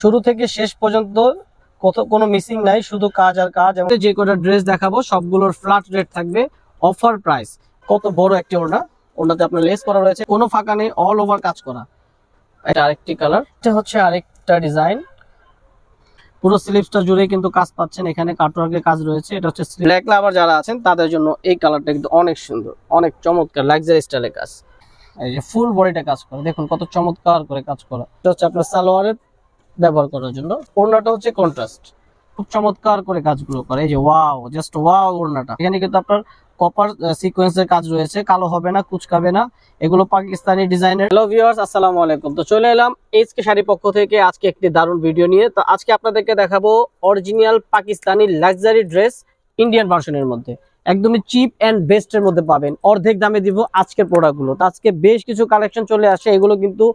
শুরু থেকে শেষ পর্যন্ত কোনো মিসিং নাই, শুধু কাজ আর কাজ। এবং যে কটা ড্রেস দেখাবো সবগুলোর ফ্ল্যাট রেট থাকবে, অফার প্রাইস। কত বড় একটি ওড়নাতে আপনার লেস করা রয়েছে, কোনো ফাঁকা নেই, অল ওভার কাজ করা। এটা আরেকটি কালার, এটা হচ্ছে আরেকটা ডিজাইন। পুরো স্লিভসটা জুড়ে কিন্তু কাজ পাচ্ছেন, এখানে কাটওয়ার্কের কাজ রয়েছে। এটা হচ্ছে ব্ল্যাক লাভার যারা আছেন তাদের জন্য এই কালারটা কিন্তু অনেক সুন্দর, অনেক চমৎকার লাক্সারি স্টাইলের কাজ। এই যে ফুল বডিটা কাজ করা, দেখুন কত চমৎকার করে কাজ করা। এটা হচ্ছে আপনার সালোয়ারের ব্যবহার করার জন্য। ওড়নাটা হচ্ছে কন্ট্রাস্ট, খুব চমৎকার করে কাজগুলো করে। এই যে ওয়াও, জাস্ট ওয়াও ওড়নাটা। এখানে কিন্তু আপনার কপার সিকোয়েন্সের কাজ রয়েছে, কালো হবে না, কুচকাবে না। এগুলো পাকিস্তানি ডিজাইনের। হ্যালো ভিউয়ার্স, আসসালামু আলাইকুম। তো চলে এলাম এইচকে শাড়ি পক্ষ থেকে আজকে একটি দারুণ ভিডিও নিয়ে। তো আজকে আপনাদেরকে দেখাবো original Pakistani luxury dress Indian ভার্সনের মধ্যে, একদমই চিপ এন্ড বেস্ট এর মধ্যে পাবেন। অর্ধেক দামে দিব আজকের প্রোডাক্টগুলো। তো আজকে বেশ কিছু কালেকশন চলে আসে, এগুলো কিন্তু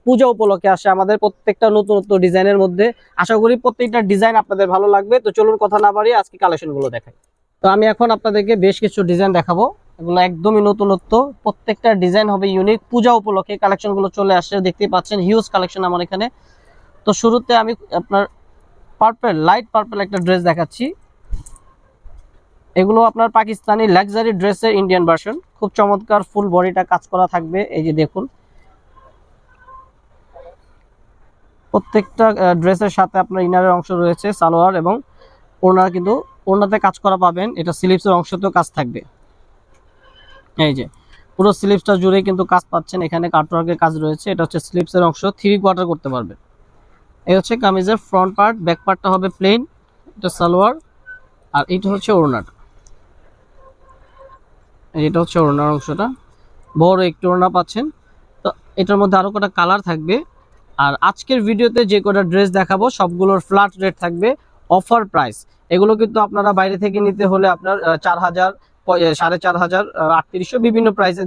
পূজা উপলক্ষে আসে আমাদের প্রত্যেকটা নতুন নতুন ডিজাইনের মধ্যে। আশা করি প্রত্যেকটা ডিজাইন আপনাদের ভালো লাগবে। তো চলুন কথা না বাড়িয়ে আজকে কালেকশনগুলো দেখাই। তো আমি এখন আপনাদেরকে বেশ কিছু ডিজাইন দেখাবো, এগুলো একদমই নতুনত্ব, প্রত্যেকটা ডিজাইন হবে ইউনিক। পূজা উপলক্ষে কালেকশনগুলো চলে আসছে, দেখতেই পাচ্ছেন হিউজ কালেকশন আমার এখানে। তো শুরুতে আমি আপনার পার্পল, লাইট পার্পল একটা ড্রেস দেখাচ্ছি। এগুলো আপনার পাকিস্তানি লাক্সারি ড্রেসের ইন্ডিয়ান ভার্সন, খুব চমৎকার। ফুল বডিটা কাজ করা থাকবে, এই যে দেখুন। প্রত্যেকটা ড্রেসের সাথে আপনার ইনারের অংশ রয়েছে, সালোয়ার এবং ওড়না, কিন্তু ওড়নাতে কাজ করা পাবেন। এটা স্লিভসের অংশতেও কাজ থাকবে, এই যে পুরো স্লিভসটা জুড়ে কিন্তু কাজ পাচ্ছেন, এখানে কাটওয়ার্কের কাজ রয়েছে। এটা হচ্ছে স্লিভসের অংশ, 3/4 করতে পারবেন। এই হচ্ছে কামিজের ফ্রন্ট পার্ট, ব্যাক পার্টটা হবে প্লেন। এটা সালোয়ার, আর এটা হচ্ছে ওড়নাটা। এটা হচ্ছে ওড়নার অংশটা, বড় একটু ওড়না পাচ্ছেন। তো এটার মধ্যে আরো কটা কালার থাকবে। আর আজকের ভিডিওতে যে কটা ড্রেস দেখাবো সবগুলোর ফ্ল্যাট রেট থাকবে, অফার প্রাইস। এগুলো কিন্তু আপনারা বাইরে থেকে নিতে হলে আপনার 4000, 4500, 3800 বিভিন্ন প্রাইসে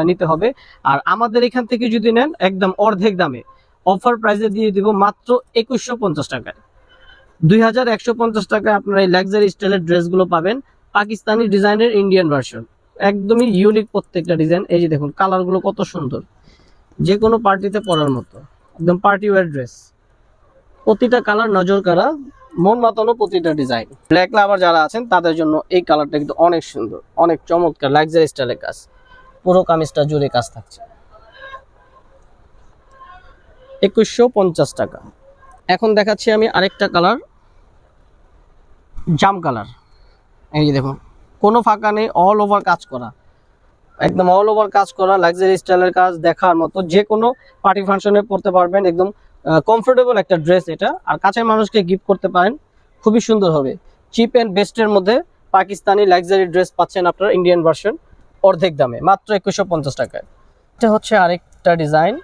নিতে হবে। আর আমাদের এখান থেকে যদি নেন একদম অর্ধেক দামে অফার প্রাইসে দিয়ে দিব মাত্র 2150 টাকায়। 2150 টাকায় আপনারা এই লাক্সারি স্টাইলের ড্রেসগুলো পাবেন, পাকিস্তানি ডিজাইনের ইন্ডিয়ান ভার্সন। একদমই ইউনিক প্রত্যেকটা ডিজাইন। এই যে দেখুন কালারগুলো কত সুন্দর, যে কোনো পার্টিতে পরার মতো, একদম পার্টি ওয়্যার ড্রেস। প্রতিটা কালার নজর কাড়া, মন মাতানো প্রতিটা ডিজাইন। ব্ল্যাক লাভার যারা আছেন তাদের জন্য এই কালারটা কিন্তু অনেক সুন্দর, অনেক চমৎকার লাক্সারি স্টাইলের কাজ। পুরো কামিজটা জুড়ে কাজ থাকছে, 2150 টাকা। এখন দেখাচ্ছি আমি আরেকটা কালার, জাম কালার। এই যে দেখুন, কোনো ফাঁকা নেই, অল ওভার কাজ করা, একদম অল ওভার কাজ করা লাক্সারি স্টাইলের কাজ। দেখার মতো, যে কোনো পার্টি ফাংশনে পড়তে পারবেন, একদম কমফোর্টেবল একটা ড্রেস এটা। আর কাছের মানুষকে গিফট করতে পারেন, খুবই সুন্দর হবে। চিপ এন্ড বেস্টের মধ্যে পাকিস্তানি লাক্সারি ড্রেস পাচ্ছেন আপনার ইন্ডিয়ান ভার্সন অর্ধেক দামে, মাত্র 2150 টাকায়। এটা হচ্ছে আরেকটা ডিজাইন,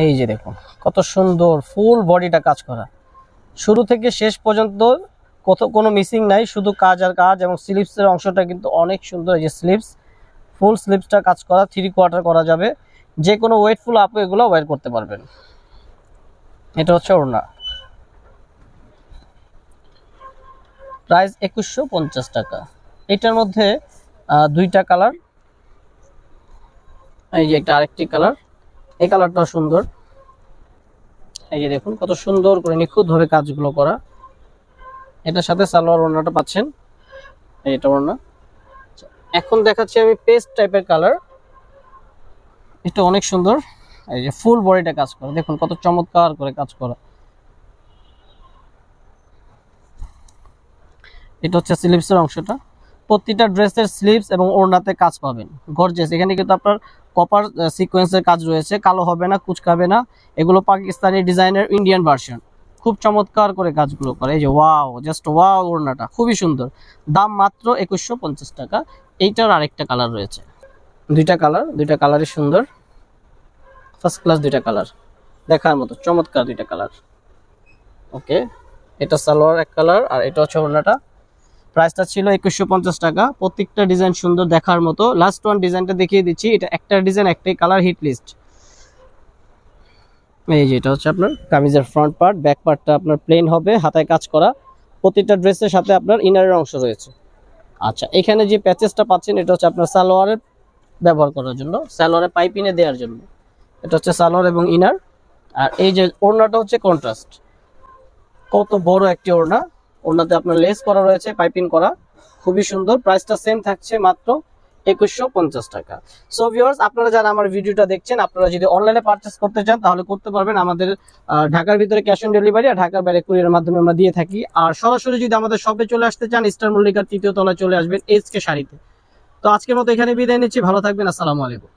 এই যে দেখুন কত সুন্দর, ফুল বডিটা কাজ করা, শুরু থেকে শেষ পর্যন্ত কোনো মিসিং নাই, শুধু কাজ আর কাজ। এবং স্লিভসের অংশটা কিন্তু অনেক সুন্দর, এই যে স্লিভস, ফুল স্লিভসটা কাজ করা, 3/4 করা যাবে। যে কোনো ওয়েটফুল আপু এগুলো ওয়্যার করতে পারবেন। এটা হচ্ছে ওড়না, প্রাইস 2150 টাকা। এটার মধ্যে দুইটা কালার, এই যে একটা আরেকটি কালার, এই কালারটাও সুন্দর। এই যে দেখুন কত সুন্দর করে নিখুঁতভাবে কাজগুলো করা। এটার সাথে সালোয়ার ওড়নাটা পাচ্ছেন, এটা ওড়না। এখন দেখাচ্ছি আমি পেস্ট টাইপের কালার, এটা অনেক সুন্দর। এই যে ফুল বডিটা কাজ করা, দেখুন কত চমৎকার করে কাজ করা। এটা হচ্ছে স্লিভসের অংশটা, প্রতিটা ড্রেসের স্লিভস এবং ওড়নাতে কাজ পাবেন গর্জিয়াস। এখানে কিন্তু আপনার কপার সিকোয়েন্সের কাজ রয়েছে, কালো হবে না, কুচকাবে না। এগুলো পাকিস্তানি ডিজাইনের ইন্ডিয়ান ভার্সন, খুব চমৎকার করে কাজগুলো করে। এই যে ওয়াও, জাস্ট ওয়াও ওড়নাটা খুবই সুন্দর। দাম মাত্র 2150 টাকা। এইটার আরেকটা কালার রয়েছে, দুইটা কালারই সুন্দর, ফার্স্ট ক্লাস দুইটা কালার, দেখার মতো চমৎকার দুইটা কালার। ওকে, এটা সালোয়ার এক কালার, আর এটা হচ্ছে ওড়নাটা। প্রাইসটা ছিল 2150 টাকা। প্রত্যেকটা ডিজাইন সুন্দর, দেখার মতো। লাস্ট ওয়ান ডিজাইনটা দেখিয়ে দিচ্ছি, এটা একটা ডিজাইন, একটাই কালার, হিট লিস্ট। এই যে এটা হচ্ছে আপনার কামিজের ফ্রন্ট পার্ট, ব্যাক পার্টটা আপনার প্লেন হবে, হাতায় কাজ করা। প্রতিটা ড্রেসের সাথে আপনার ইনারের অংশ রয়েছে। আচ্ছা, এখানে যে প্যাচেসটা পাচ্ছেন এটা হচ্ছে আপনার সালোয়ারের ব্যবহার করার জন্য, সালোয়ারে পাইপিনে দেওয়ার জন্য। এটা হচ্ছে সালোয়ার এবং ইনার, আর এই যে ওড়নাটা হচ্ছে কন্ট্রাস্ট, কত বড় একটি ওড়না, ওড়নাতে আপনার লেস করা রয়েছে, পাইপিং করা, খুবই সুন্দর। প্রাইসটা সেম থাকছে মাত্র 2150 টাকা। সো ভিউয়ার্স, আপনারা যারা আমার ভিডিওটা দেখছেন, আপনারা যদি অনলাইনে পারচেস করতে চান তাহলে করতে পারবেন। আমাদের ঢাকার ভিতরে ক্যাশ অন ডেলিভারি আর ঢাকার বাইরে কুরিয়ারের মাধ্যমে আমরা দিয়ে থাকি। আর সরাসরি যদি আমাদের শপে চলে আসতে চান, স্টার মল্লিকার 3য় তলায় চলে আসবেন এসকে শাড়িতে। তো আজকের মতো এখানে বিদায় নিচ্ছি, ভালো থাকবেন, আসসালামু আলাইকুম।